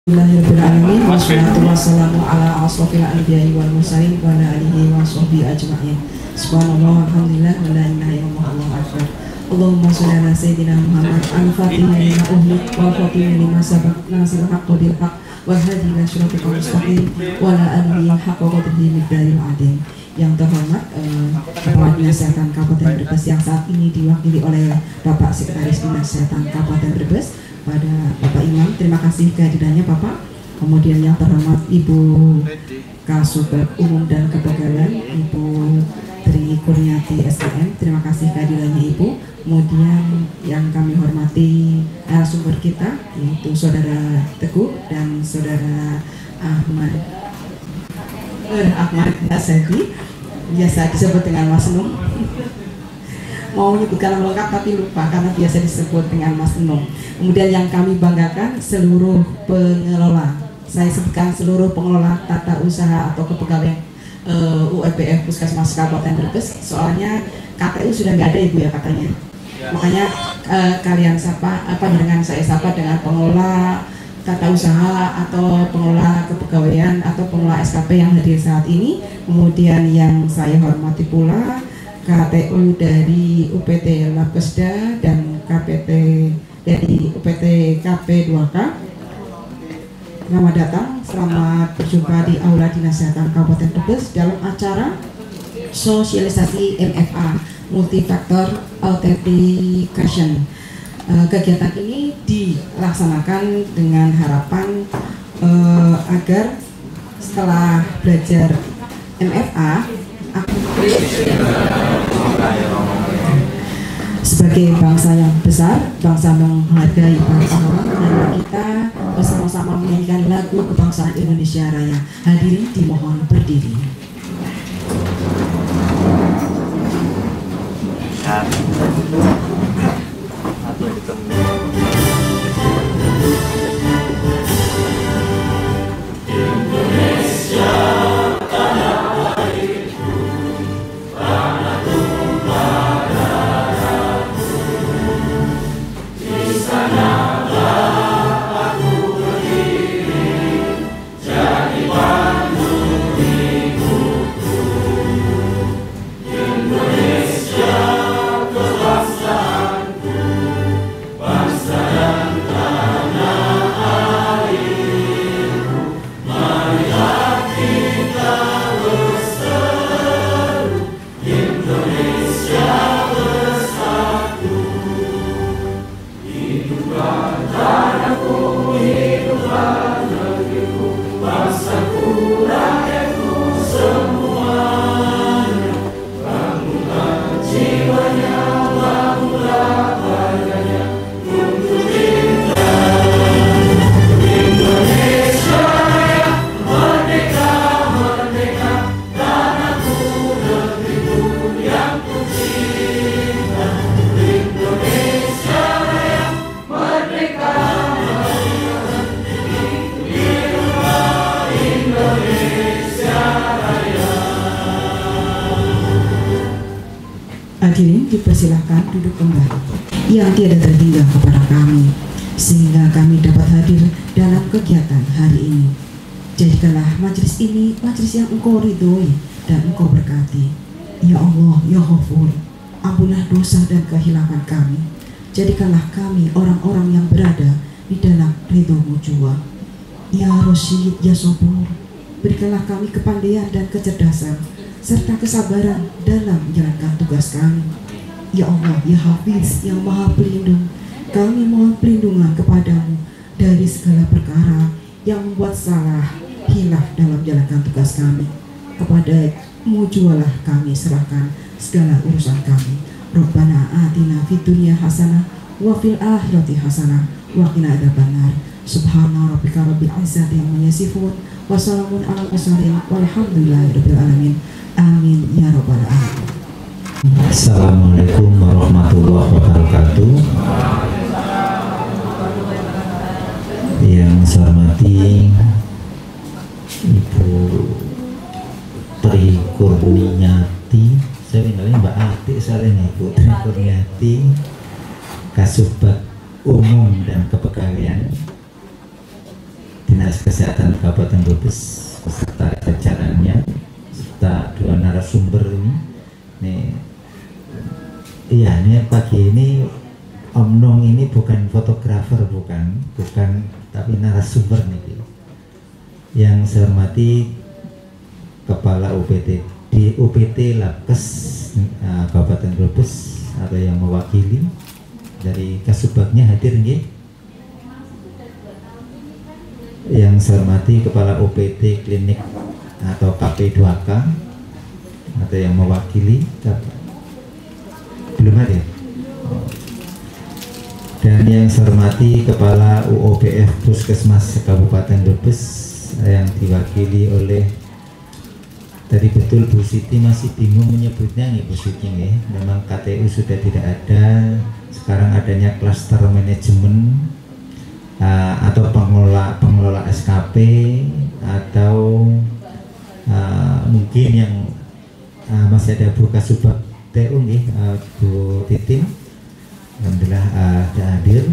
Bismillahirrahmanirrahim. Wassalatu wassalamu ala asrofil anbiya'i wal mursalin wa ala alihi wa sahbihi ajma'in. Subhanallah walhamdulillah wa la ilaha illallah wallahu akbar. Allahumma shalli ala sayyidina Muhammad al-fatihah lima uhlik wal khatimi lima sabaq nasir haqqo bil haqq wal hadi ila siratal mustaqim wa ala alihi haqqa qadrihi miqdaril azim. Yang terhormat Kepala Dinas Kesehatan Kabupaten Brebes yang saat ini diwakili oleh Bapak Sekretaris Dinas Kesehatan Kabupaten Brebes, pada Bapak Imam, terima kasih kehadirannya Bapak. Kemudian yang terhormat Ibu Kasubag Umum dan Kepegawaian Ibu Tri Kurniati SKM, terima kasih kehadirannya Ibu. Kemudian yang kami hormati sumber kita yaitu Saudara Teguh dan Saudara Ahmad Nasadi, biasa disebut dengan Mas Nung. Mau menyebutkan nama lengkap tapi lupa karena biasa disebut dengan Mas Nung. Kemudian yang kami banggakan seluruh pengelola, saya sebutkan seluruh pengelola tata usaha atau kepegawaian UEBF Puskesmas Kabupaten Brebes. Soalnya KTU sudah nggak ada Ibu ya katanya. Makanya kalian sapa dengan saya sapa dengan pengelola tata usaha atau pengelola kepegawaian atau pengelola SKP yang hadir saat ini. Kemudian yang saya hormati pula KTU dari UPT Labkesda dan KPT dari UPT KP2K. Selamat datang, selamat berjumpa di Aula Dinas Kesehatan Kabupaten Brebes dalam acara sosialisasi MFA Multifactor Authentication. Kegiatan ini dilaksanakan dengan harapan agar setelah belajar MFA sebagai bangsa yang besar, bangsa menghargai bangsa orang, dan kita bersama-sama menyanyikan lagu kebangsaan Indonesia Raya. Hadirin dimohon berdiri. Hadirin dipersilahkan duduk kembali yang tiada terhingga kepada kami, sehingga kami dapat hadir dalam kegiatan hari ini. Jadikanlah majelis ini majelis yang Engkau ridhoi dan Engkau berkati. Ya Allah, Ya Ghafur, ampunlah dosa dan kehilangan kami. Jadikanlah kami orang-orang yang berada di dalam ridho-Mu jua. Ya Rasyid, Ya Sabur, berikanlah kami kepandaian dan kecerdasan serta kesabaran dalam menjalankan tugas kami. Ya Allah, Ya Hafiz, yang Maha Pelindung, kami mohon perlindungan kepadamu dari segala perkara yang membuat salah, hilaf dalam menjalankan tugas kami. Kepada-Mu jualah kami serahkan segala urusan kami. Rabbana atina fid dunya hasanah wa fil akhirati hasanah wa qina adzabannar. Subhana rabbika rabbil izzati amma yasifun wa salamun alal mursalin walhamdulillahi rabbil alamin. Amin ya rabbal alamin. Assalamualaikum warahmatullahi wabarakatuh. Yang saya hormati Ibu Tri Kurniati, saya namanya Mbak Ati, soalnya Ibu Tri Kurniati, Kasubag Umum dan Kepegawaian Dinas Kesehatan Kabupaten Brebes beserta jajarannya serta dua narasumber ini. Nih, iya, ini pagi ini Om Nong ini bukan fotografer, bukan, tapi narasumber nih. Yang saya hormati Kepala UPT di UPT Labkes Kabupaten Brebes atau yang mewakili dari Kasubagnya hadir nggih. Yang saya hormati Kepala UPT Klinik atau KP2K atau yang mewakili, belum ada. Dan yang saya hormati Kepala UOPF Puskesmas Kabupaten Brebes yang diwakili oleh, tadi betul Bu Siti masih bingung menyebutnya nih Bu Siti nih. Memang KTU sudah tidak ada, sekarang adanya klaster manajemen atau pengelola SKP atau mungkin yang masih ada Bu Kasubag TU nih, Bu Titin, alhamdulillah ada hadir,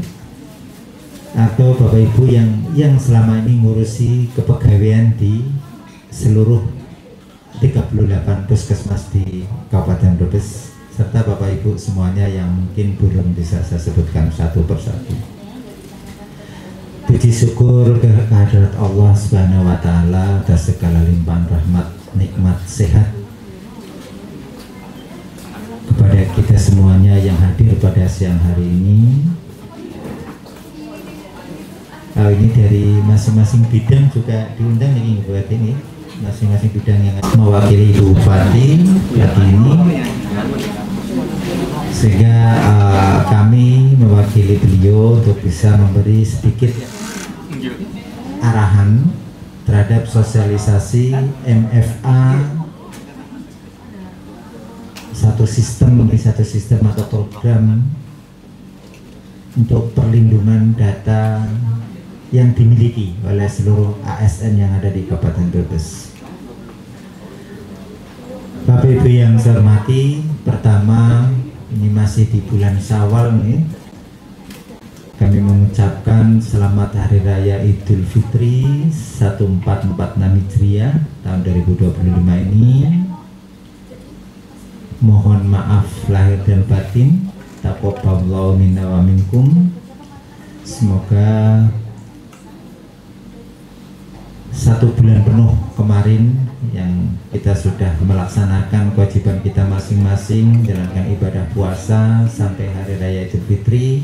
atau Bapak Ibu yang selama ini ngurusi kepegawaian di seluruh 38 puskesmas di Kabupaten Brebes, serta Bapak Ibu semuanya yang mungkin belum bisa saya sebutkan satu persatu. Puji syukur kehadirat Allah Subhanahu wa Ta'ala atas segala limpahan rahmat, nikmat, sehat kepada kita semuanya yang hadir pada siang hari ini. Ini dari masing-masing bidang juga diundang ini buat ini, masing-masing bidang yang mewakili Ibu Bupati pagi ini, sehingga kami mewakili beliau untuk bisa memberi sedikit arahan terhadap sosialisasi MFA satu sistem atau program untuk perlindungan data yang dimiliki oleh seluruh ASN yang ada di Kabupaten Brebes. Bapak Ibu yang saya hormati, pertama ini masih di bulan Syawal nih, kami mengucapkan selamat Hari Raya Idul Fitri 1446 Hijriah tahun 2025 ini. Mohon maaf lahir dan batin. Taqabbalallahu minna wa minkum. Semoga 1 bulan penuh kemarin yang kita sudah melaksanakan kewajiban kita masing-masing, menjalankan ibadah puasa sampai Hari Raya Idul Fitri,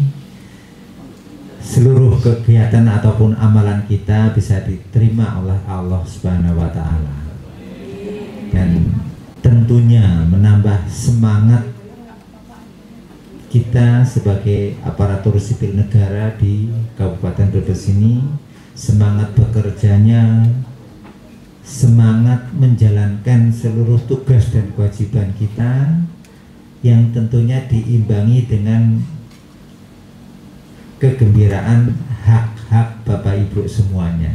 seluruh kegiatan ataupun amalan kita bisa diterima oleh Allah Subhanahu wa Ta'ala, dan tentunya menambah semangat kita sebagai aparatur sipil negara di Kabupaten Brebes ini, semangat bekerjanya, semangat menjalankan seluruh tugas dan kewajiban kita, yang tentunya diimbangi dengan kegembiraan hak-hak Bapak Ibu semuanya.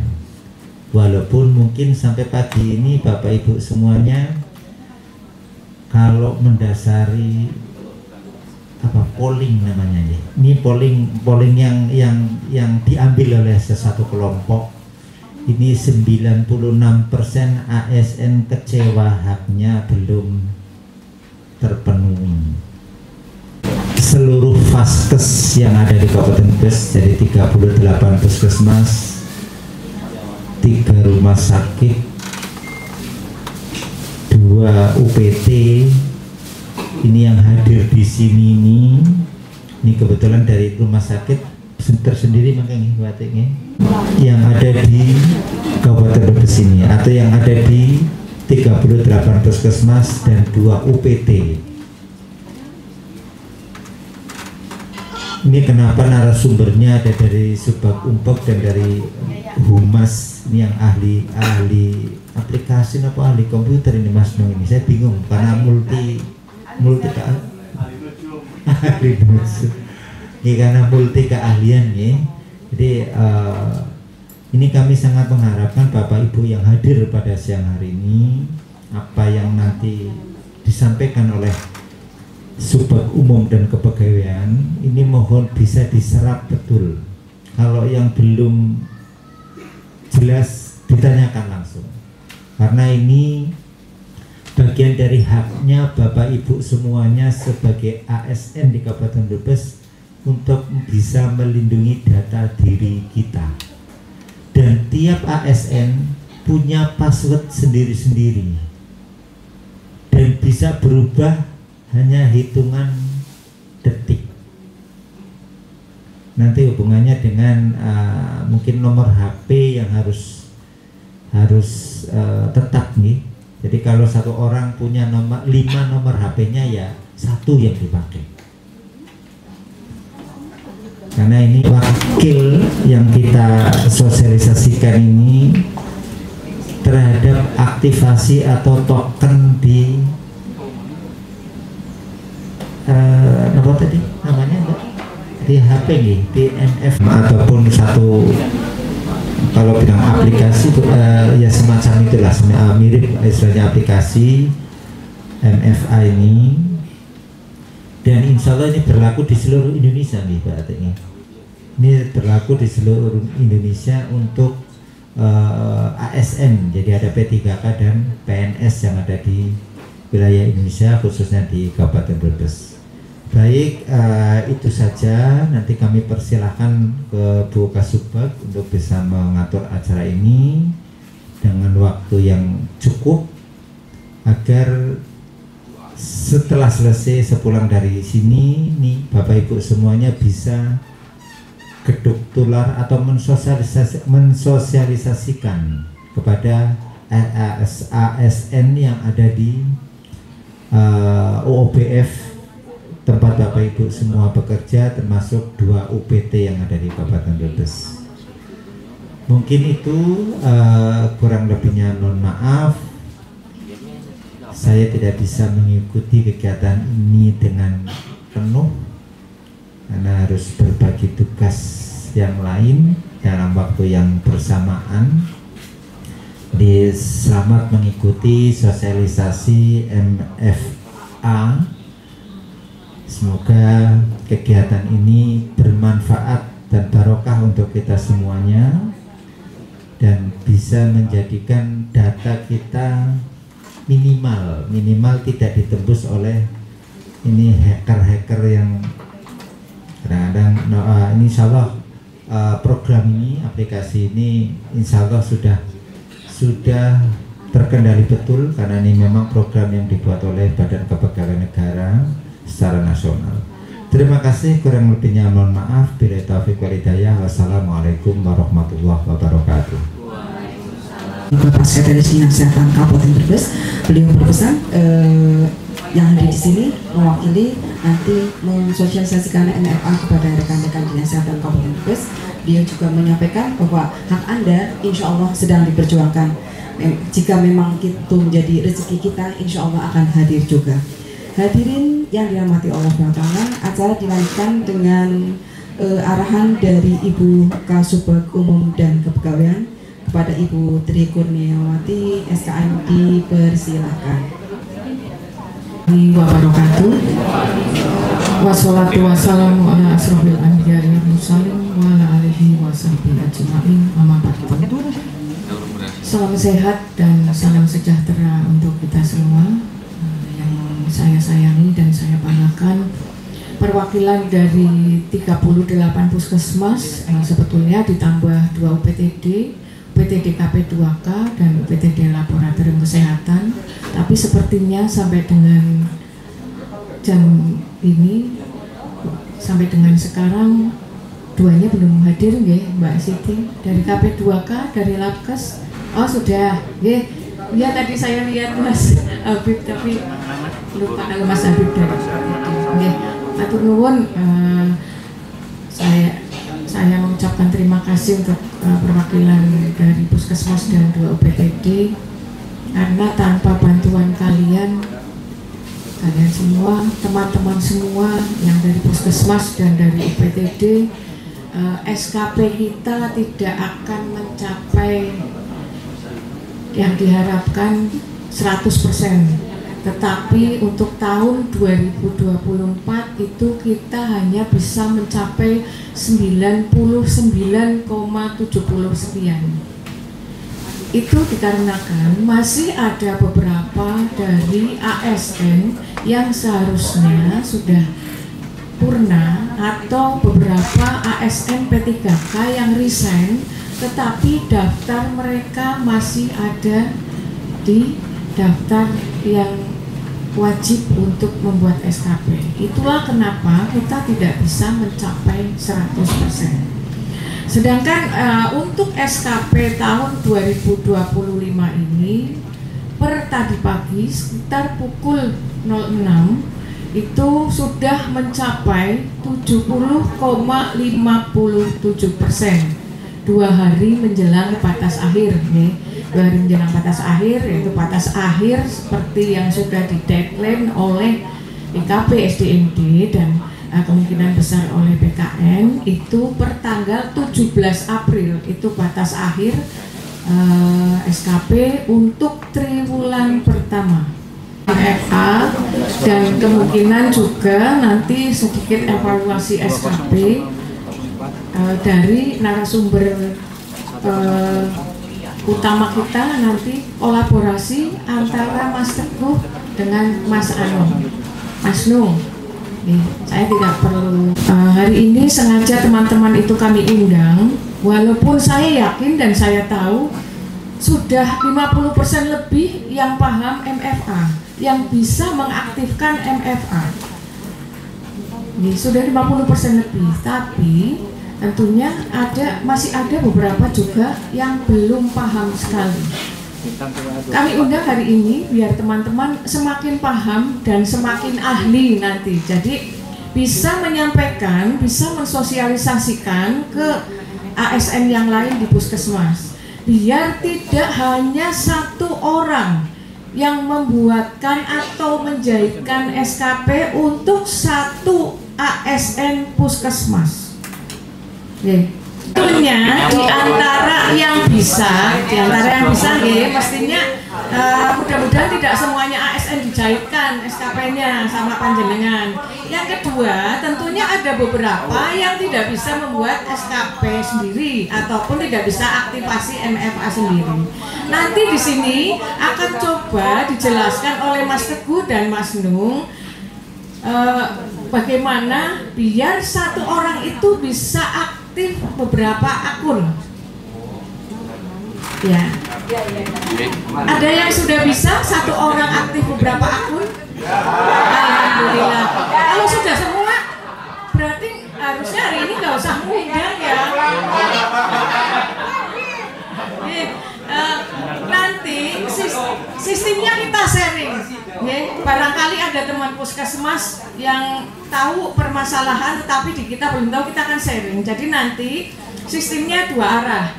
Walaupun mungkin sampai pagi ini Bapak Ibu semuanya kalau mendasari polling namanya ya. Ini polling yang diambil oleh sesuatu kelompok. Ini 96% ASN kecewa haknya belum terpenuhi. Seluruh vaskes yang ada di Kabupaten Brebes, jadi 38 puskesmas, 3 rumah sakit, 2 UPT, ini yang hadir di sini ini kebetulan dari rumah sakit tersendiri makanya batiknya yang ada di Kabupaten Brebes ini, atau yang ada di 38 puskesmas dan 2 UPT. Ini kenapa narasumbernya ada dari Subag Umpok dan dari Humas, ini yang ahli aplikasi apa ahli komputer ini Mas Nung ini. Saya bingung karena multi ahli ini karena multi keahlian ya. Jadi ini kami sangat mengharapkan Bapak Ibu yang hadir pada siang hari ini, apa yang nanti disampaikan oleh Subag Umum dan Kepegawaian ini mohon bisa diserap betul. Kalau yang belum jelas ditanyakan langsung, karena ini bagian dari haknya Bapak Ibu semuanya sebagai ASN di Kabupaten Brebes untuk bisa melindungi data diri kita. Dan tiap ASN punya password sendiri-sendiri dan bisa berubah hanya hitungan detik. Nanti hubungannya dengan mungkin nomor HP yang harus tetap nih. Jadi kalau satu orang punya 5 nomor HP-nya, ya 1 yang dipakai. Karena ini wakil yang kita sosialisasikan ini terhadap aktivasi atau token di apa tadi namanya, Mbak? Di HP nih, di MF ataupun satu, kalau bilang aplikasi ya semacam itulah, mirip istilahnya aplikasi MFA ini. Dan insya Allah ini berlaku di seluruh Indonesia nih Pak Ati. Ini berlaku di seluruh Indonesia untuk ASN, jadi ada P3K dan PNS yang ada di wilayah Indonesia, khususnya di Kabupaten Brebes. Baik, itu saja. Nanti kami persilahkan ke Bu Kasubag untuk bisa mengatur acara ini dengan waktu yang cukup, agar setelah selesai sepulang dari sini nih Bapak Ibu semuanya bisa geduk tular atau mensosialisasikan kepada ASN yang ada di OOPF tempat Bapak Ibu semua bekerja, termasuk 2 UPT yang ada di Kabupaten Brebes. Mungkin itu kurang lebihnya mohon maaf. Saya tidak bisa mengikuti kegiatan ini dengan penuh karena harus berbagi tugas yang lain dalam waktu yang bersamaan. Selamat mengikuti sosialisasi MFA. Semoga kegiatan ini bermanfaat dan barokah untuk kita semuanya dan bisa menjadikan data kita minimal tidak ditembus oleh ini hacker yang kadang-kadang. Ini insya Allah program ini, aplikasi ini insya Allah sudah terkendali betul, karena ini memang program yang dibuat oleh Badan Kepegawaian Negara secara nasional. Terima kasih, kurang lebihnya mohon maaf. Bila taufiq wal hidayah. Wassalamualaikum warahmatullahi wabarakatuh. Bapak Sekretaris Dinas Kesehatan Kabupaten Brebes, beliau berpesan yang hadir di sini mewakili nanti mensosialisasikan MFA kepada rekan-rekan Dinas Kesehatan Kabupaten Brebes. Beliau juga menyampaikan bahwa hak Anda insya Allah sedang diperjuangkan. Jika memang itu menjadi rezeki kita, insya Allah akan hadir juga. Hadirin yang dirahmati Allah SWT, acara dilanjutkan dengan arahan dari Ibu Kasubag Umum dan Kepegawaian kepada Ibu Tri Kurniawati SKM, dipersilahkan. Wabarakatuh. Wassalatu wassalamu ala asrofil anbiya wal mursalin wa ala alihi wa sahbihi ajma'in. Amma ba'du. Salam sehat dan salam sejahtera untuk kita semua. Saya sayangi dan saya banggakan, perwakilan dari 38 puskesmas sebetulnya ditambah 2 UPTD, UPTD KP2K dan UPTD Laboratorium Kesehatan, tapi sepertinya sampai dengan jam ini, sampai dengan sekarang 2-nya belum hadir ya Mbak Siti. Dari KP2K, dari Labkes, oh sudah ya. Ya tadi saya lihat Mas Habib, tapi lupa kalau Mas Habib dari oke, matur nuwun. Saya mengucapkan terima kasih untuk perwakilan dari Puskesmas dan 2 UPTD, karena tanpa bantuan kalian semua, teman-teman semua yang dari Puskesmas dan dari UPTD, SKP kita tidak akan mencapai yang diharapkan 100%, tetapi untuk tahun 2024 itu kita hanya bisa mencapai 99,70 sekian. Itu dikarenakan masih ada beberapa dari ASN yang seharusnya sudah purna atau beberapa ASN P3K yang resign, tetapi daftar mereka masih ada di daftar yang wajib untuk membuat SKP. Itulah kenapa kita tidak bisa mencapai 100%. Sedangkan untuk SKP tahun 2025 ini per tadi pagi sekitar pukul 06 itu sudah mencapai 70,57%. 2 hari menjelang batas akhir nih. 2 hari menjelang batas akhir, yaitu batas akhir seperti yang sudah di deadline oleh IKP SDMD dan kemungkinan besar oleh BKN itu per tanggal 17 April itu batas akhir SKP untuk triwulan pertama MFA, dan kemungkinan juga nanti sedikit evaluasi SKP dari narasumber utama kita nanti, kolaborasi antara Mas Teguh dengan Mas Nung. Saya tidak perlu hari ini sengaja teman-teman itu kami undang, walaupun saya yakin dan saya tahu sudah 50% lebih yang paham MFA, yang bisa mengaktifkan MFA. Sudah 50% lebih, tapi tentunya masih ada beberapa juga yang belum paham sekali. Kami undang hari ini biar teman-teman semakin paham dan semakin ahli nanti. Jadi bisa menyampaikan, bisa mensosialisasikan ke ASN yang lain di puskesmas. Biar tidak hanya satu orang yang membuatkan atau menjahitkan SKP untuk satu ASN puskesmas. Tentunya di antara yang bisa, mestinya mudah-mudahan tidak semuanya ASN dijahitkan SKP-nya sama panjenengan. Yang kedua, tentunya ada beberapa yang tidak bisa membuat SKP sendiri ataupun tidak bisa aktivasi MFA sendiri. Nanti di sini akan coba dijelaskan oleh Mas Teguh dan Mas Nung bagaimana biar satu orang itu bisa aktif beberapa akun. Ya. Ada yang sudah bisa satu orang aktif beberapa akun? Alhamdulillah. Kalau sudah semua, berarti harusnya hari ini nggak usah ngundang ya. Nanti sistemnya kita sharing. Barangkali ada teman puskesmas yang tahu permasalahan tetapi di kita belum tahu, kita akan sharing. Jadi nanti sistemnya 2 arah,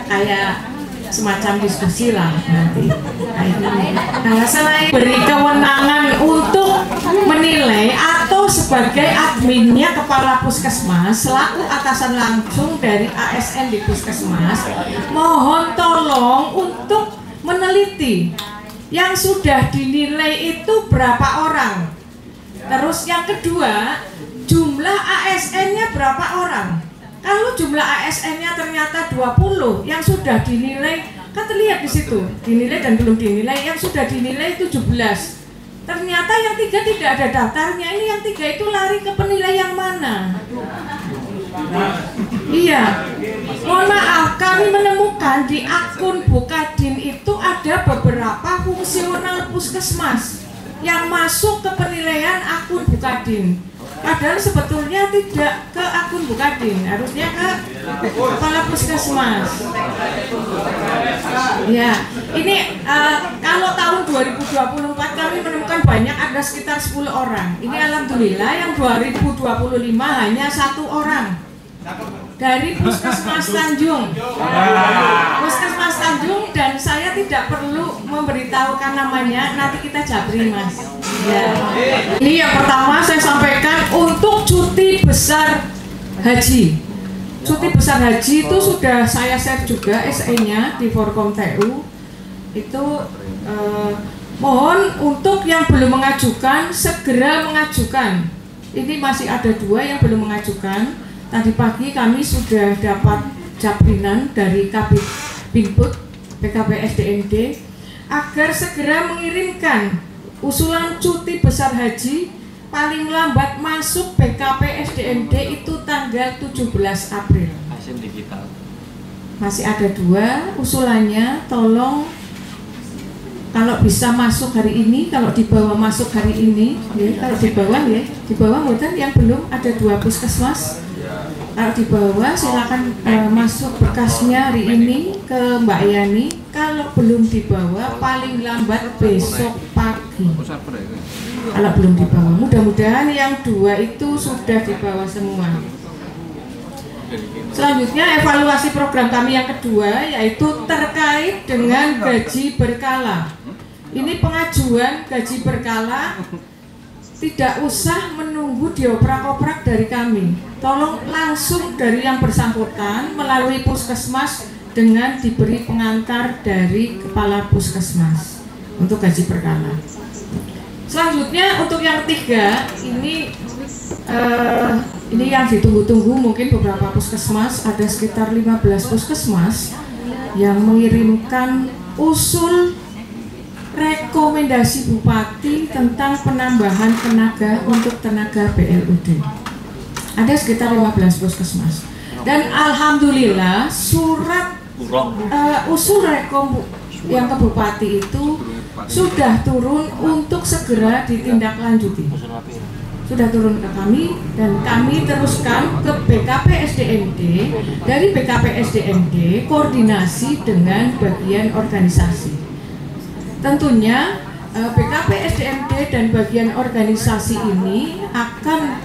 kayak semacam diskusi lah nanti. Selain beri kewenangan untuk menilai atau sebagai adminnya kepala puskesmas selaku atasan langsung dari ASN di puskesmas, mohon tolong untuk meneliti yang sudah dinilai itu berapa orang. Terus yang kedua, jumlah ASN-nya berapa orang. Kalau jumlah ASN-nya ternyata 20 yang sudah dinilai, kan terlihat di situ dinilai dan belum dinilai. Yang sudah dinilai 17, ternyata yang 3 tidak ada daftarnya. Ini yang 3 itu lari ke penilai yang mana? Iya, mohon maaf, kami menemukan di akun Bukadin itu ada beberapa fungsional puskesmas yang masuk ke penilaian akun Bukadin. Padahal sebetulnya tidak ke akun Bukadin, harusnya ke kepala puskesmas. Ya, ini kalau tahun 2024 kami menemukan banyak, ada sekitar 10 orang. Ini alhamdulillah yang 2025 hanya 1 orang dari Puskesmas Tanjung. Puskesmas Tanjung, dan saya tidak perlu memberitahukan namanya, nanti kita japri Mas. Ya. Ini yang pertama saya sampaikan untuk cuti besar haji. Cuti besar haji itu sudah saya share juga SE-nya di Forkom TU. Itu mohon untuk yang belum mengajukan segera mengajukan. Ini masih ada 2 yang belum mengajukan. Tadi pagi kami sudah dapat jabrinan dari Kabid Binput PKP SDMD agar segera mengirimkan usulan cuti besar haji paling lambat masuk BKP SDMD itu tanggal 17 April. Masih ada 2 usulannya, tolong kalau bisa masuk hari ini, kalau di bawah masuk hari ini, ya, kalau di bawah ya, di bawah bukan yang belum ada 2 puskesmas. Kalau di bawah silakan masuk berkasnya hari ini ke Mbak Yani. Kalau belum di bawah paling lambat besok pagi. Kalau belum di bawah, mudah-mudahan yang 2 itu sudah di bawah semua. Selanjutnya evaluasi program kami yang kedua yaitu terkait dengan gaji berkala. Ini pengajuan gaji berkala tidak usah menunggu dioprak-oprak dari kami. Tolong langsung dari yang bersangkutan melalui puskesmas dengan diberi pengantar dari kepala puskesmas untuk gaji berkala. Selanjutnya untuk yang ketiga ini yang ditunggu-tunggu, mungkin beberapa puskesmas, ada sekitar 15 puskesmas yang mengirimkan usul rekomendasi Bupati tentang penambahan tenaga untuk tenaga BLUD. Ada sekitar 15 puskesmas. Dan alhamdulillah surat usul rekom yang ke Bupati itu sudah turun untuk segera ditindaklanjuti. Sudah turun ke kami dan kami teruskan ke BKP SDMD. Dari BKP SDMD koordinasi dengan bagian organisasi. Tentunya BKP SDMD dan bagian organisasi ini akan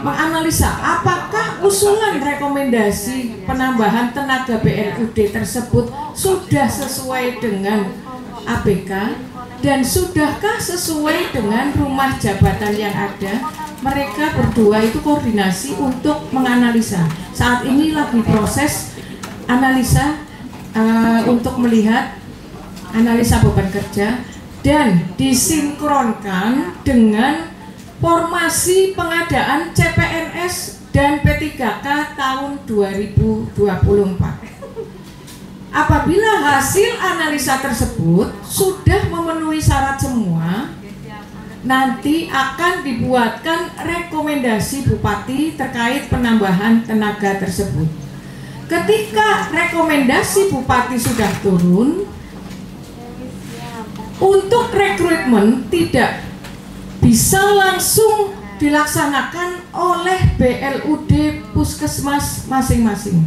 menganalisa apakah usulan rekomendasi penambahan tenaga BLUD tersebut sudah sesuai dengan ABK dan sudahkah sesuai dengan rumah jabatan yang ada. Mereka berdua itu koordinasi untuk menganalisa. Saat ini lagi proses analisa untuk melihat analisa beban kerja dan disinkronkan dengan formasi pengadaan CPNS dan P3K tahun 2024. Apabila hasil analisa tersebut sudah memenuhi syarat semua, nanti akan dibuatkan rekomendasi Bupati terkait penambahan tenaga tersebut. Ketika rekomendasi Bupati sudah turun, untuk rekrutmen tidak bisa langsung dilaksanakan oleh BLUD puskesmas masing-masing,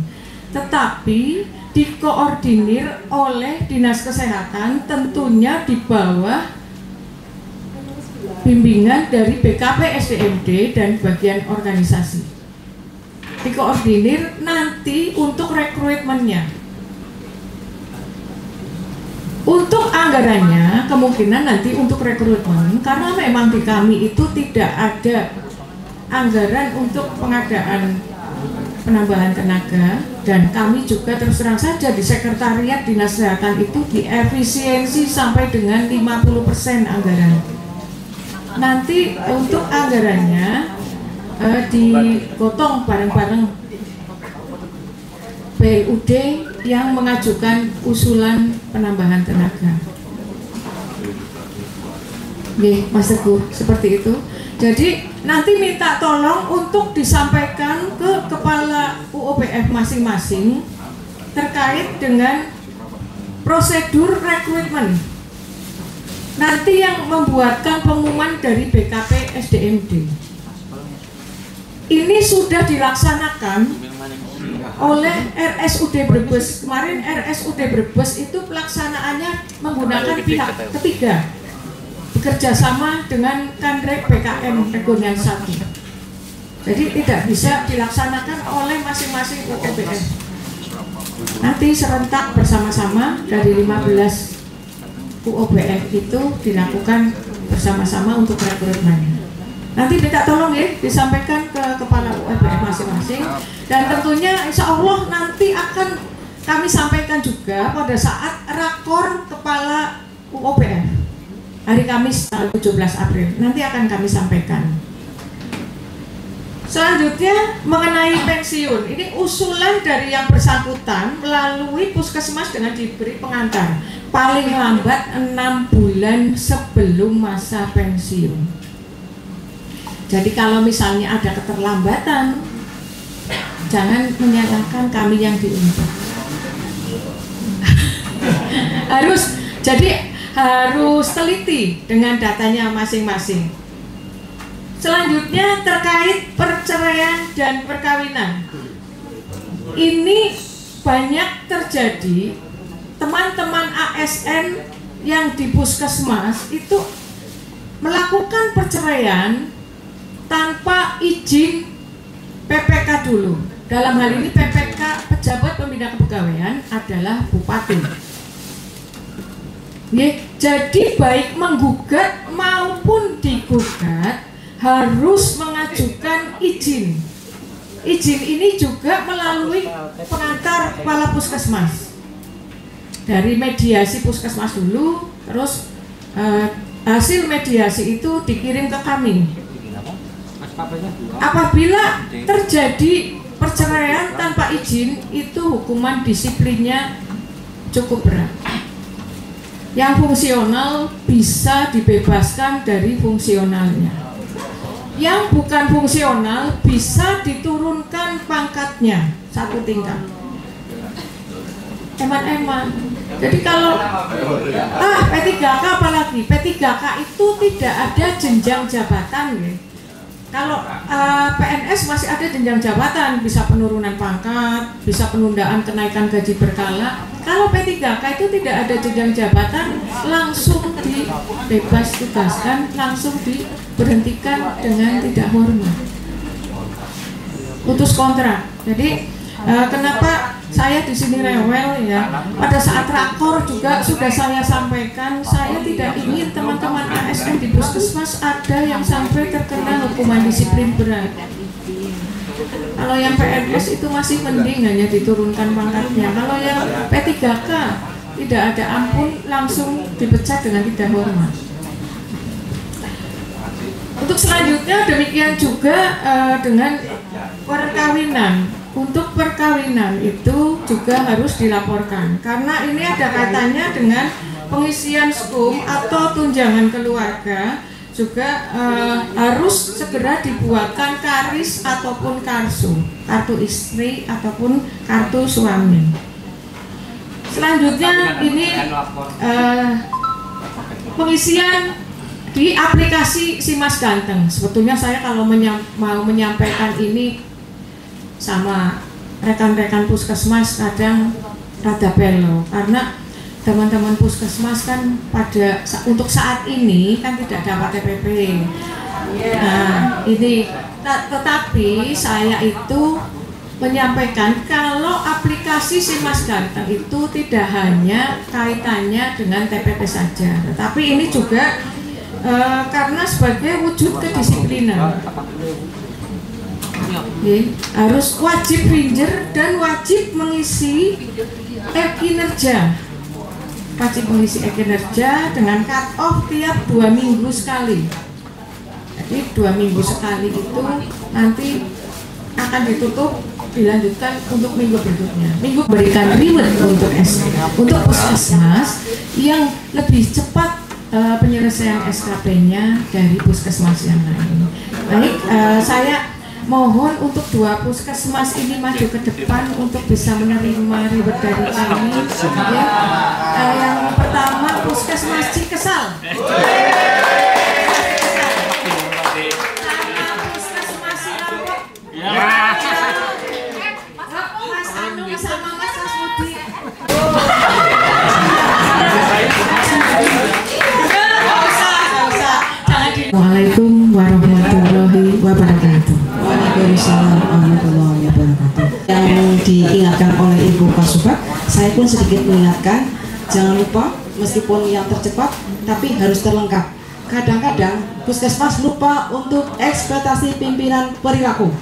tetapi dikoordinir oleh Dinas Kesehatan, tentunya di bawah bimbingan dari BKP SDMD dan bagian organisasi. Dikoordinir nanti untuk rekrutmennya. Untuk anggarannya kemungkinan nanti untuk rekrutmen, karena memang di kami itu tidak ada anggaran untuk pengadaan penambahan tenaga, dan kami juga terus terang saja di sekretariat Dinas Kesehatan itu diefisiensi sampai dengan 50% anggaran. Nanti untuk anggarannya digotong bareng-bareng BLUD yang mengajukan usulan penambahan tenaga. Nih, Mas Teguh, seperti itu. Jadi nanti minta tolong untuk disampaikan ke kepala UOPF masing-masing terkait dengan prosedur rekrutmen. Nanti yang membuatkan pengumuman dari BKP SDMD. Ini sudah dilaksanakan oleh RSUD Brebes. Kemarin RSUD Brebes itu pelaksanaannya menggunakan pihak ketiga, bekerja sama dengan Kanrek BKM Regional 1. Jadi tidak bisa dilaksanakan oleh masing-masing UOPF. Nanti serentak bersama-sama dari 15 UOPF itu dilakukan bersama-sama untuk rekrutmen. Nanti minta tolong ya disampaikan ke kepala UOPF masing-masing, dan tentunya insya Allah nanti akan kami sampaikan juga pada saat rakor kepala UOPF hari Kamis tanggal 17 April nanti akan kami sampaikan. Selanjutnya mengenai pensiun, ini usulan dari yang bersangkutan melalui puskesmas dengan diberi pengantar paling lambat 6 bulan sebelum masa pensiun. Jadi kalau misalnya ada keterlambatan, jangan menyalahkan kami yang diuntung. harus teliti dengan datanya masing-masing. Selanjutnya terkait perceraian dan perkawinan. Ini banyak terjadi, teman-teman ASN yang di puskesmas itu melakukan perceraian tanpa izin PPK dulu. Dalam hal ini PPK, pejabat pembina kepegawaian, adalah bupati. Jadi baik menggugat maupun digugat harus mengajukan izin. Izin ini juga melalui pengantar kepala puskesmas. Dari mediasi puskesmas dulu, terus hasil mediasi itu dikirim ke kami. Apabila terjadi perceraian tanpa izin, itu hukuman disiplinnya cukup berat. Yang fungsional bisa dibebaskan dari fungsionalnya. Yang bukan fungsional bisa diturunkan pangkatnya 1 tingkat. Eman-eman. Jadi kalau P3K apalagi, P3K itu tidak ada jenjang jabatan ya. Kalau PNS masih ada jenjang jabatan, bisa penurunan pangkat, bisa penundaan kenaikan gaji berkala. Kalau P3K itu tidak ada jenjang jabatan, langsung dibebas tugaskan, langsung diberhentikan dengan tidak hormat. Putus kontrak. Jadi kenapa saya di sini rewel ya? Pada saat rakor juga sudah saya sampaikan, saya tidak ingin teman-teman ASN di puskesmas ada yang sampai terkena hukuman disiplin berat. Kalau yang PNS itu masih mending hanya diturunkan pangkatnya. Kalau yang P3K tidak ada ampun, langsung dipecat dengan tidak hormat. Untuk selanjutnya demikian juga dengan perkawinan. Untuk perkawinan itu juga harus dilaporkan karena ini ada kaitannya dengan pengisian SKUM atau tunjangan keluarga, juga harus segera dibuatkan karis ataupun kartu istri ataupun kartu suami. Selanjutnya ini pengisian di aplikasi Simas Ganteng. Sebetulnya saya kalau mau menyampaikan ini sama rekan-rekan puskesmas kadang rada belo karena teman-teman puskesmas kan untuk saat ini kan tidak dapat TPP. Nah, ini tetapi saya itu menyampaikan kalau aplikasi Simas Ganteng itu tidak hanya kaitannya dengan TPP saja, tetapi ini juga karena sebagai wujud kedisiplinan. Harus wajib ranger dan wajib mengisi e-kinerja. Wajib mengisi e-kinerja dengan cut off tiap 2 minggu sekali. Jadi 2 minggu sekali itu nanti akan ditutup, dilanjutkan untuk minggu berikutnya. Minggu berikan reward untuk puskesmas yang lebih cepat penyelesaian SKP-nya dari puskesmas yang lain. Baik, saya mohon untuk 2 puskesmas ini maju ke depan untuk bisa menerima reward dari kami. Ya. Yang pertama puskesmas Cikesal. Puskesmas Silampok. Mas Anu sama Mas Asmudi. Waalaikumsalam warahmatullahi wabarakatuh. Waalaikumsalam warahmatullahi wabarakatuh. Yang diingatkan oleh Ibu Kasubag, saya pun sedikit mengingatkan, jangan lupa meskipun yang tercepat tapi harus terlengkap. Kadang-kadang puskesmas lupa untuk ekspektasi pimpinan perilaku.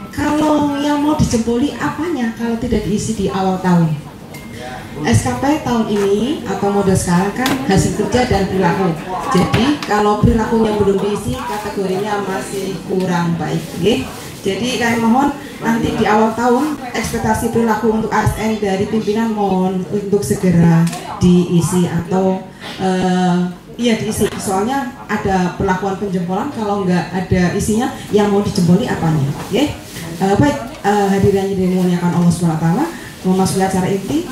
Kalau yang mau dijempoli apanya kalau tidak diisi di awal tahun? SKP tahun ini atau model sekarang kan hasil kerja dan perilaku. Jadi kalau perilakunya belum diisi, kategorinya masih kurang baik. Okay? Jadi kami mohon nanti di awal tahun ekspektasi perilaku untuk ASN dari pimpinan mohon untuk segera diisi atau diisi. Soalnya ada perlakuan penjempolan, kalau nggak ada isinya yang mau dijempoli apanya. Okay? Baik, hadirin yang dimuliakan Allah SWT, memasuki acara inti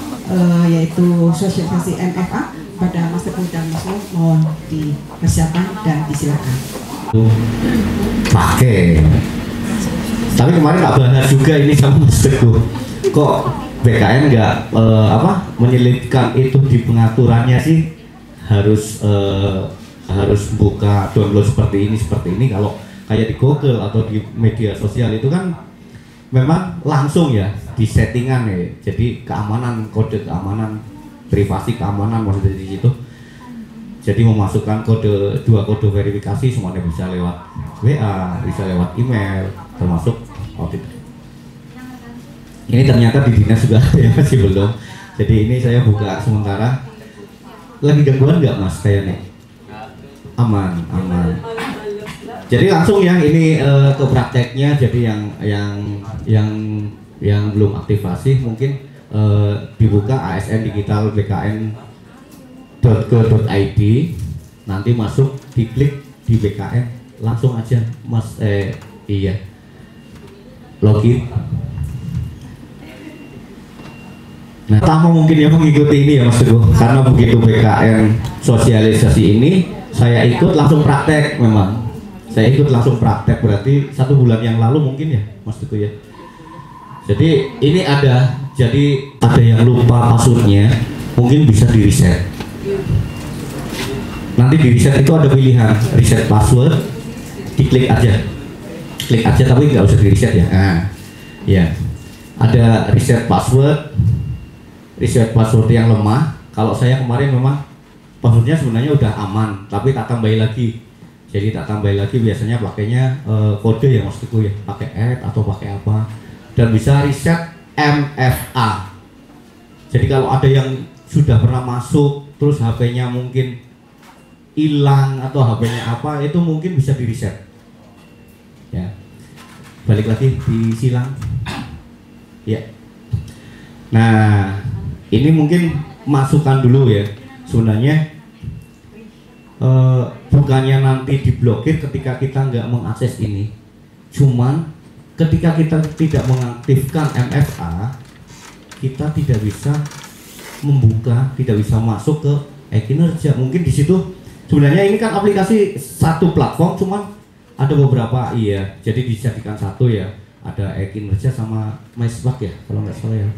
yaitu sosialisasi MFA pada Mas Teguh dan Mas Nur, mohon dipersiapkan dan disilakan. Pakai. Tapi kemarin tak bahas juga ini sama Mas Teguh. Kok BKN nggak menyelipkan itu di pengaturannya sih? Harus buka download seperti ini. Kalau kayak di Google atau di media sosial itu kan memang langsung ya di settingan ya. Jadi keamanan, kode keamanan, privasi keamanan maksudnya di situ. Jadi memasukkan dua kode verifikasi semuanya bisa lewat WA, bisa lewat email, termasuk audit. Ini ternyata di dinas juga ya, masih belum. Jadi ini saya buka sementara. Lagi gangguan nggak Mas kayaknya? Aman. Jadi langsung yang ini ke prakteknya. Jadi yang belum aktivasi mungkin dibuka ASN Digital BKN.go.id, nanti masuk diklik di BKN langsung aja Mas login. Nah, tamu mungkin yang mengikuti ini ya Mas Teguh, karena begitu BKN sosialisasi ini saya ikut langsung praktek memang. Saya ikut langsung praktek, berarti 1 bulan yang lalu mungkin ya Mas Teguh ya. Jadi ini ada yang lupa passwordnya, mungkin bisa di reset. Nanti di reset itu ada pilihan reset password, diklik aja, tapi nggak usah di reset ya. Nah, ya ada reset password yang lemah. Kalau saya kemarin memang passwordnya sebenarnya udah aman, tapi tak tambahin lagi. Jadi tak tambahin lagi, biasanya pakainya kode ya Mas Teguh ya, pakai add atau pakai apa, dan bisa reset MFA. Jadi kalau ada yang sudah pernah masuk terus HP-nya mungkin hilang atau HP-nya apa, itu mungkin bisa di reset ya. Balik lagi di silang ya. Nah ini mungkin masukan dulu ya, sebenarnya bukannya nanti diblokir ketika kita nggak mengakses ini, cuman ketika kita tidak mengaktifkan MFA, kita tidak bisa membuka, tidak bisa masuk ke e-kinerja. Mungkin di situ sebenarnya ini kan aplikasi satu platform, cuman ada beberapa jadi dijadikan satu ya, ada e-kinerja sama MySpark ya kalau nggak salah ya.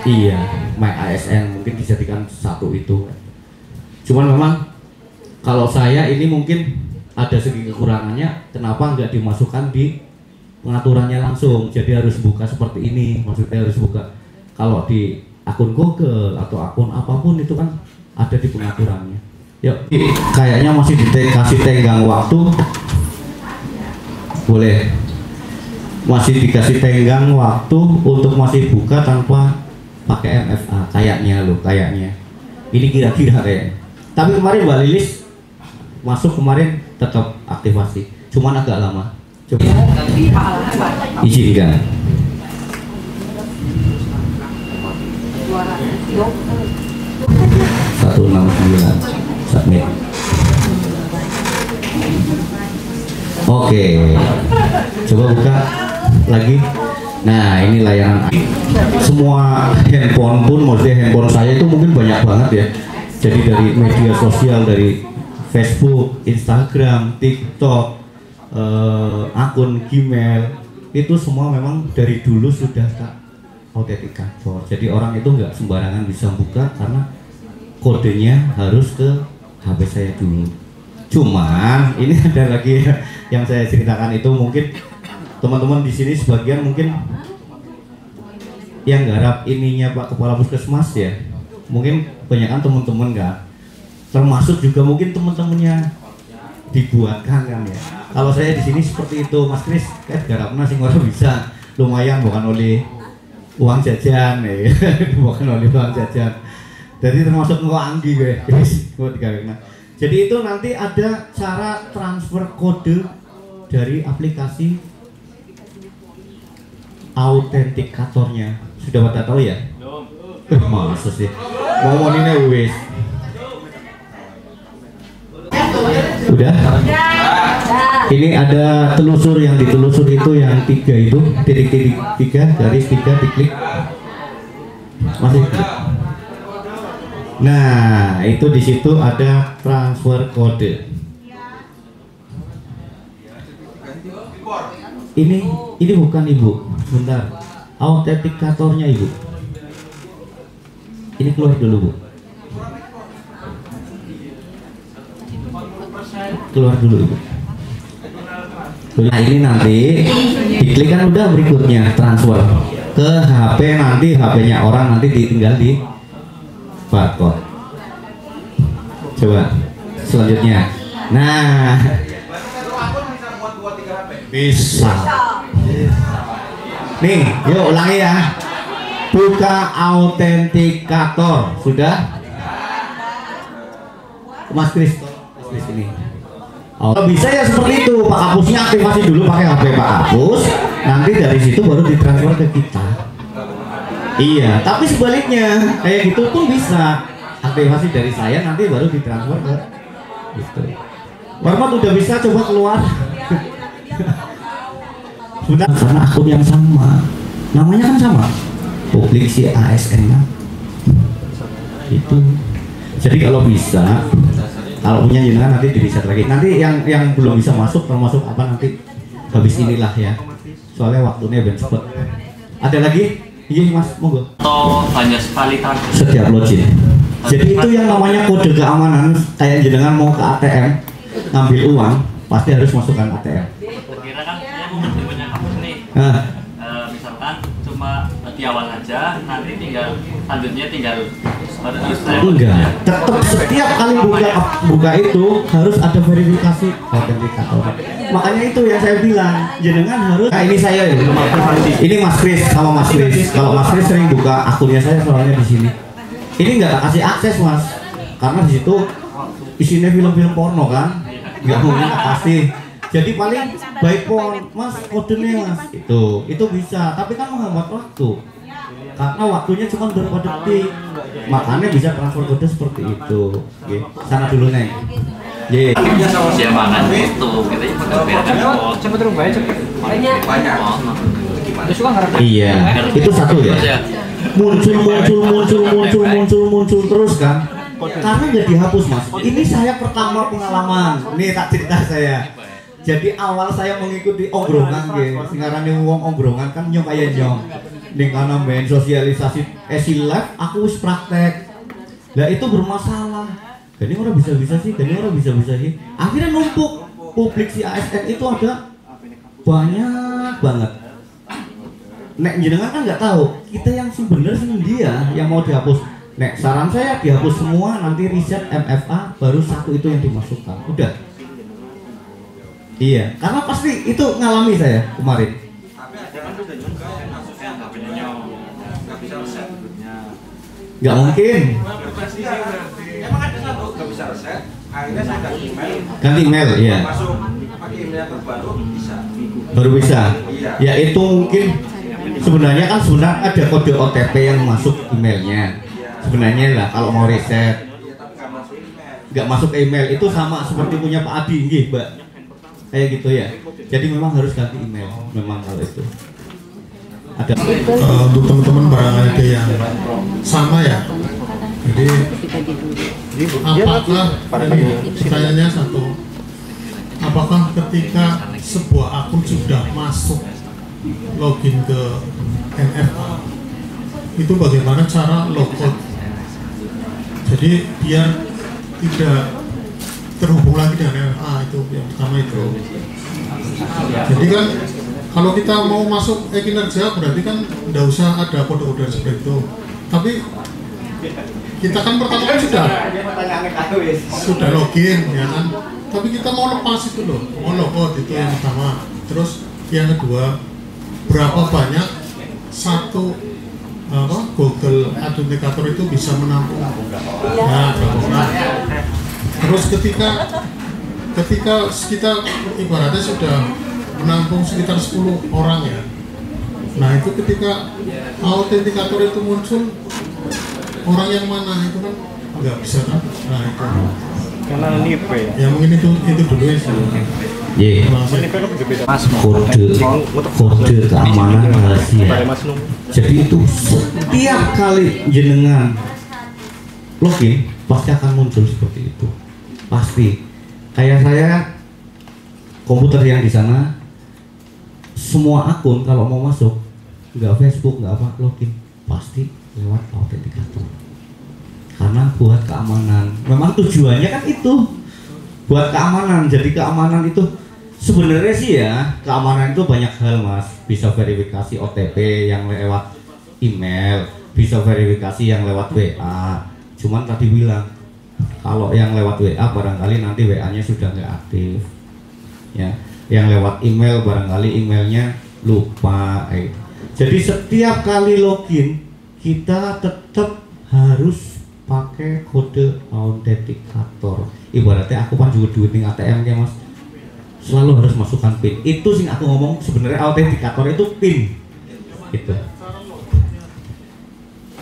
Iya, My ASN mungkin dijadikan satu itu. Cuman memang kalau saya ini mungkin ada segi kekurangannya, kenapa nggak dimasukkan di pengaturannya langsung. Jadi harus buka seperti ini, maksudnya harus buka kalau di akun Google atau akun apapun itu kan ada di pengaturannya. Yuk, kayaknya masih dikasih tenggang waktu, boleh masih dikasih tenggang waktu untuk masih buka tanpa pakai MFA kayaknya ini kira-kira kayaknya. Tapi kemarin Mbak Lilis masuk kemarin tetap aktivasi, cuman agak lama. Coba izinkan. 169 submit. Oke, coba buka lagi. Nah ini layanan semua handphone pun, maksudnya handphone saya itu mungkin banyak banget ya. Jadi dari media sosial, dari Facebook, Instagram, TikTok, akun Gmail, itu semua memang dari dulu sudah autentikator. Jadi orang itu nggak sembarangan bisa buka karena kodenya harus ke HP saya dulu. Cuman ini ada lagi yang saya ceritakan, itu mungkin teman-teman di sini sebagian mungkin yang garap ininya Pak Kepala Puskesmas ya, mungkin kebanyakan teman-teman nggak, termasuk juga mungkin teman-temannya dibuatkan kan ya. Kalau saya di sini seperti itu, Mas Kris, garapnya sing ora bisa lumayan bukan oleh uang jajan nih, bukan oleh uang jajan. Jadi termasuk nganggi gue, jadi itu nanti ada cara transfer kode dari aplikasi autentikatornya. Sudah pada tahu ya? Masa sih? Mau ini wes. Udah? Ini ada telusur, yang ditelusur itu yang 3 itu, titik-titik 3, garis 3, diklik. Masih klik. Nah, itu di situ ada transfer kode. Ini bukan Ibu, bentar. Autentikatornya Ibu. Ini keluar dulu Bu. Keluar dulu Ibu. Nah ini nanti diklik kan udah, berikutnya transfer ke HP, nanti HP-nya orang nanti ditinggal di barcode. Coba selanjutnya. Nah bisa. Nih yuk ulangi ya. Buka autentikator. Sudah Mas Kris ini. Oh, bisa ya seperti itu. Pak Hapusnya aktifasi dulu pakai HP Pak Hapus, nanti dari situ baru ditransfer ke kita. Iya, tapi sebaliknya kayak gitu pun bisa. Aktifasi dari saya nanti baru ditransfer ke gitu. Warmat udah bisa, coba keluar. Sudah, karena akun yang sama, namanya kan sama, publik si ASN kan. Itu. Jadi kalau bisa, kalau punya jenengan nanti di reset lagi. Nanti yang belum bisa masuk termasuk apa nanti habis inilah ya. Soalnya waktunya ben cepet. Ada lagi? Iya Mas, monggo. Atau hanya sekali transfer setiap login. Jadi itu yang namanya kode keamanan. Kayak jenengan mau ke ATM ngambil uang, pasti harus masukkan ATM. kira kan saya mau punya kampus nih. Misalkan cuma di awal aja, nanti tinggal selanjutnya tinggal enggak, tetap setiap kali buka itu harus ada verifikasi autentikator. Makanya itu yang saya bilang, jenengan harus. Nah, ini saya ya, ini Mas Kris sama Mas Kris. Kalau Mas Kris sering buka akunnya saya soalnya di sini. Ini nggak kasih akses Mas, karena di situ isinya film-film porno kan, nggak mungkin kasih. Jadi paling by phone, Mas kodenya Mas itu bisa, tapi kan menghambat waktu. Karena waktunya cuma beberapa detik, makanya bisa transfer kode seperti itu. Oke, sana dulu Neng. Ye. ya mana itu kita cepet terus banyak. Iya, itu satu ya. Muncul terus kan. Karena nggak dihapus Mas. Ini saya pertama pengalaman. Ini tak cerita saya. Jadi awal saya mengikuti obrolan gitu, sekarang nih wong obrolan kan nyong kayak nyong. Ning kana main sosialisasi live aku wis praktek. Lah itu bermasalah. Jadi orang bisa-bisa sih, akhirnya numpuk. Publik si ASN itu ada banyak banget. Nek jenengan kan nggak tahu, kita yang sebenarnya sih dia yang mau dihapus. Nek saran saya dihapus semua, nanti reset MFA baru satu itu yang dimasukkan. Udah. Iya, karena pasti itu ngalami saya kemarin. Nggak mungkin. Emang ada satu nggak bisa reset, akhirnya saya ganti email. Ganti email, iya. Masuk pakai email terbaru bisa. Baru bisa. Iya. Ya itu mungkin sebenarnya ada kode OTP yang masuk emailnya. Sebenarnya lah kalau mau reset. Iya, tapi nggak masuk email. Nggak masuk email itu sama seperti punya Pak Adi, nggih, Mbak. Kayak gitu ya. Jadi memang harus ganti email. Memang kalau itu. Ada untuk teman-teman barangkali ada yang sama ya. Jadi apakah ini pertanyaannya satu, apakah ketika sebuah akun sudah masuk login ke MFA itu bagaimana cara logout? Jadi biar tidak terhubung lagi dengan MFA, itu yang pertama itu. Jadi kan kalau kita mau masuk kinerja berarti kan tidak usah ada kode-kode seperti itu. Tapi kita kan pertama kan sudah login ya kan. Tapi kita mau lepas itu loh, mau logout itu yang pertama. Terus yang kedua, berapa banyak satu Google Authenticator itu bisa menampung. Nah, terus ketika kita ibaratnya sudah menampung sekitar 10 orang ya. Nah itu ketika autentikator itu muncul, orang yang mana itu kan nggak bisa kan? Nah itu. Karena NIP ya. Ya mungkin itu dulu ya. Iya. Kode keamanan rahasia. Jadi itu setiap kali jenengan login pasti akan muncul seperti itu. Pasti. Kayak saya komputer yang di sana, semua akun kalau mau masuk nggak Facebook nggak apa login pasti lewat autentikator. Karena buat keamanan. Memang tujuannya kan itu buat keamanan. Jadi keamanan itu sebenarnya sih ya, keamanan itu banyak hal mas. Bisa verifikasi OTP yang lewat email, bisa verifikasi yang lewat WA. Cuman tadi bilang kalau yang lewat WA barangkali nanti WA-nya sudah nggak aktif, ya. Yang lewat email barangkali emailnya lupa. Jadi setiap kali login kita tetap harus pakai kode autentikator. Ibaratnya aku kan juga duit ning ATM ya mas, selalu harus masukkan PIN. Itu sih aku ngomong sebenarnya autentikator itu PIN. Gitu.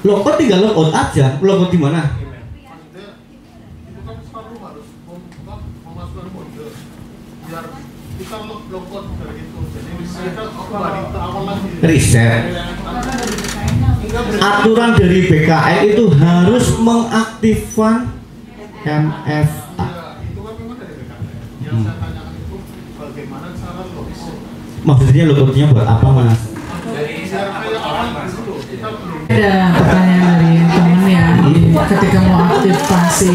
Lo kok tinggal logout aja, logout di mana? Riset. Aturan dari BKN itu harus mengaktifkan MFA. Maksudnya logoutnya buat apa mas? Ada pertanyaan dari teman ya, ketika mau aktifasi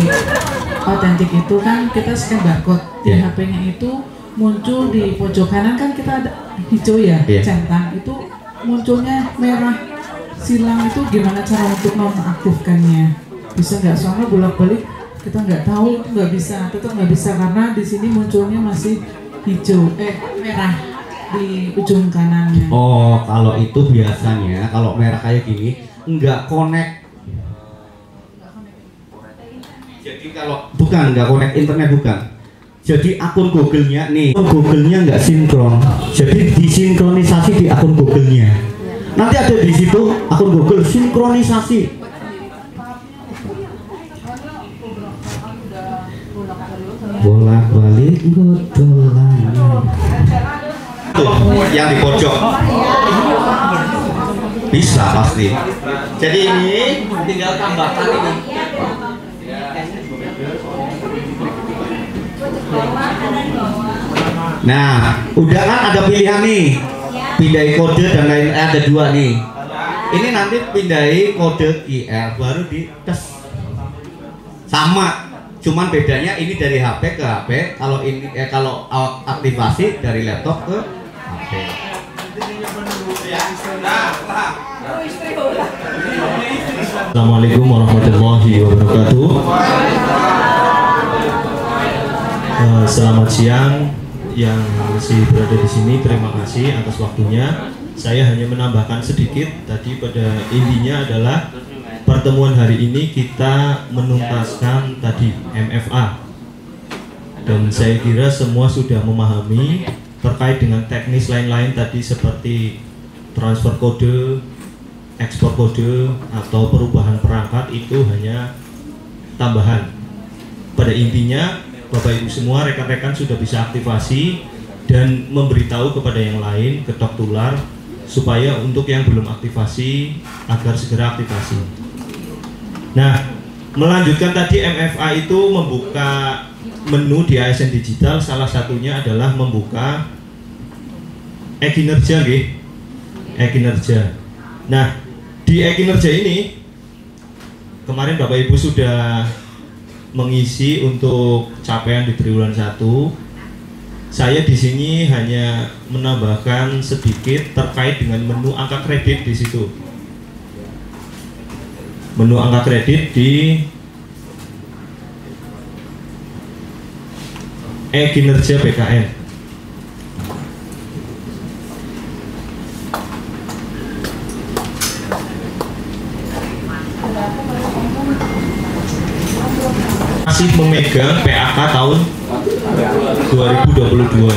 autentik itu kan kita scan barcode di HP-nya itu muncul di pojok kanan kan kita ada hijau ya, centang itu munculnya merah silang, itu gimana cara untuk nonaktifkannya? Bisa nggak? Soalnya bolak-balik kita nggak tahu, nggak bisa, tetap nggak bisa karena di sini munculnya masih hijau, merah di ujung kanannya. Oh, kalau itu biasanya kalau merah kayak gini nggak connect. Jadi kalau bukan nggak connect internet bukan. Jadi akun Google-nya nih, Google-nya nggak sinkron. Jadi disinkronisasi di akun Google-nya. Nanti ada di situ akun Google sinkronisasi. Bolak-balik gotolan. Tuh, yang di pojok. Bisa pasti. Jadi ini tinggal tambahkan ini. Nah, udah kan ada pilihan nih, pindai kode dan lain, ada dua nih. Ini nanti pindai kode QR baru di tes. Sama, cuman bedanya ini dari HP ke HP. Kalau ini kalau aktivasi dari laptop ke HP. Assalamualaikum warahmatullahi wabarakatuh. Selamat siang yang masih berada di sini. Terima kasih atas waktunya. Saya hanya menambahkan sedikit. Tadi pada intinya adalah pertemuan hari ini kita menuntaskan tadi MFA. Dan saya kira semua sudah memahami terkait dengan teknis lain-lain tadi seperti transfer kode, ekspor kode, atau perubahan perangkat itu hanya tambahan. Pada intinya Bapak Ibu semua, rekan-rekan sudah bisa aktivasi dan memberitahu kepada yang lain, ketok tular, supaya untuk yang belum aktivasi agar segera aktivasi. Nah, melanjutkan tadi MFA itu membuka menu di ASN Digital, salah satunya adalah membuka e-kinerja, e-kinerja. Nah, di e-kinerja ini kemarin Bapak Ibu sudah mengisi untuk capaian di triwulan 1. Saya di sini hanya menambahkan sedikit terkait dengan menu angka kredit di situ. Menu angka kredit di e-kinerja BKN. masih memegang PAK tahun 2022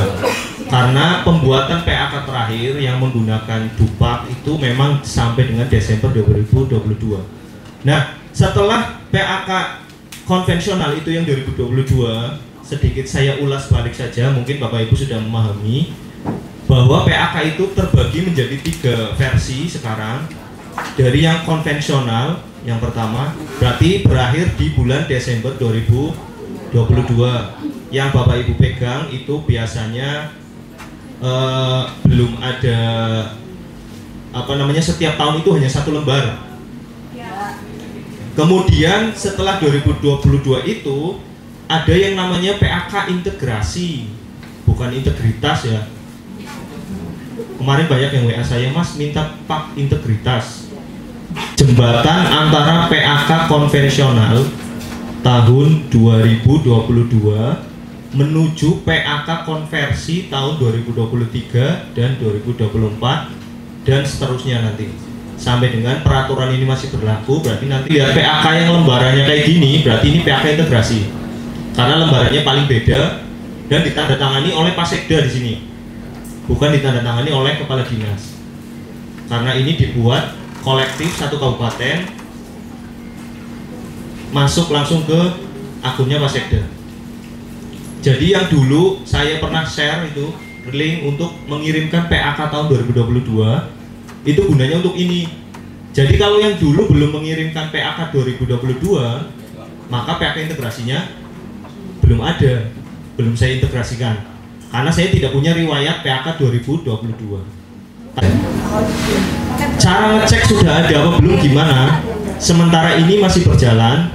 karena pembuatan PAK terakhir yang menggunakan Dupak itu memang sampai dengan Desember 2022. Nah, setelah PAK konvensional itu yang 2022, sedikit saya ulas balik saja, mungkin Bapak Ibu sudah memahami bahwa PAK itu terbagi menjadi 3 versi sekarang. Dari yang konvensional, yang pertama berarti berakhir di bulan Desember 2022. Yang Bapak Ibu pegang itu biasanya belum ada setiap tahun itu hanya 1 lembar. Kemudian setelah 2022 itu ada yang namanya PAK integrasi, bukan integritas ya. Kemarin banyak yang WA saya, Mas minta pak integritas. Jembatan antara PAK konvensional tahun 2022 menuju PAK konversi tahun 2023 dan 2024 dan seterusnya nanti. Sampai dengan peraturan ini masih berlaku, berarti nanti ya PAK yang lembarannya kayak gini, berarti ini PAK integrasi. Karena lembarannya paling beda dan ditandatangani oleh Pasekda di sini. Bukan ditandatangani oleh kepala dinas. Karena ini dibuat kolektif satu kabupaten, masuk langsung ke akunnya Pasekda. Jadi yang dulu saya pernah share itu link untuk mengirimkan PAK tahun 2022 itu gunanya untuk ini. Jadi kalau yang dulu belum mengirimkan PAK 2022, maka PAK integrasinya belum ada, belum saya integrasikan. Karena saya tidak punya riwayat PAK 2022. Cara ngecek sudah ada apa belum gimana? Sementara ini masih berjalan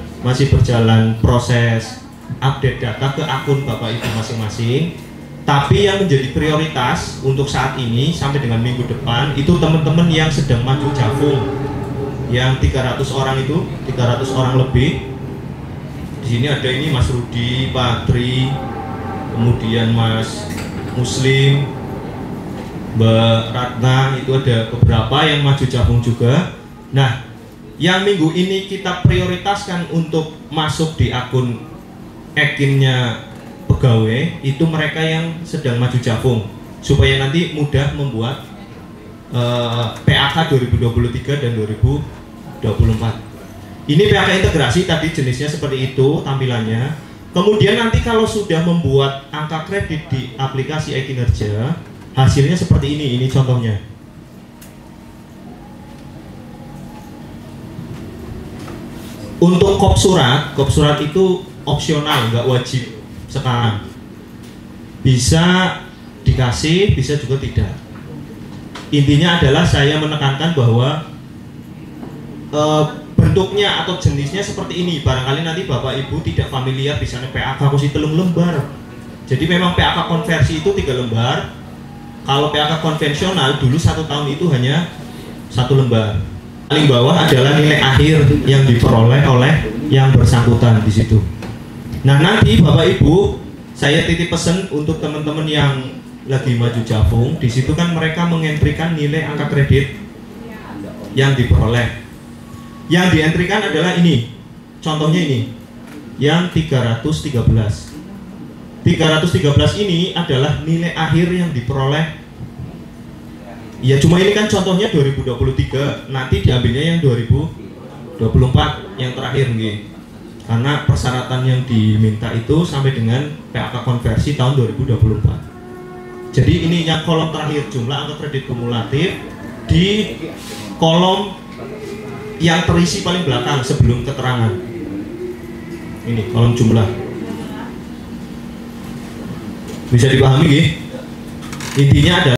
proses update data ke akun Bapak Ibu masing-masing. Tapi yang menjadi prioritas untuk saat ini sampai dengan minggu depan itu teman-teman yang sedang maju Jafung, yang 300 orang itu, 300 orang lebih. Di sini ada ini Mas Rudi, Pak Tri, kemudian Mas Muslim, Mbak Ratna, itu ada beberapa yang maju Jafung juga. Nah, yang minggu ini kita prioritaskan untuk masuk di akun ekinnya pegawai itu mereka yang sedang maju Jafung, supaya nanti mudah membuat PAK 2023 dan 2024. Ini PAK integrasi tadi jenisnya seperti itu tampilannya. Kemudian nanti kalau sudah membuat angka kredit di aplikasi e-kinerja, hasilnya seperti ini contohnya. Untuk kop surat itu opsional, nggak wajib sekarang. Bisa dikasih, bisa juga tidak. Intinya adalah saya menekankan bahwa bentuknya atau jenisnya seperti ini. Barangkali nanti Bapak Ibu tidak familiar, bisa PAK kursi telung lembar. Jadi memang PAK konversi itu 3 lembar. Kalau PAK konvensional dulu 1 tahun itu hanya 1 lembar. Paling bawah adalah nilai akhir yang diperoleh oleh yang bersangkutan di situ. Nah, nanti Bapak Ibu, saya titip pesan untuk teman-teman yang lagi maju Jafung. Di situ kan mereka mengentrikan nilai angka kredit yang diperoleh. Yang dientrikan adalah ini. Contohnya ini. Yang 313. 313 ini adalah nilai akhir yang diperoleh. Ya cuma ini kan contohnya 2023, nanti diambilnya yang 2024 yang terakhir nih. Karena persyaratan yang diminta itu sampai dengan PAK konversi tahun 2024. Jadi ini yang kolom terakhir, jumlah angka kredit kumulatif di kolom yang terisi paling belakang sebelum keterangan. Ini kolom jumlah. Bisa dipahami nggih? Intinya adalah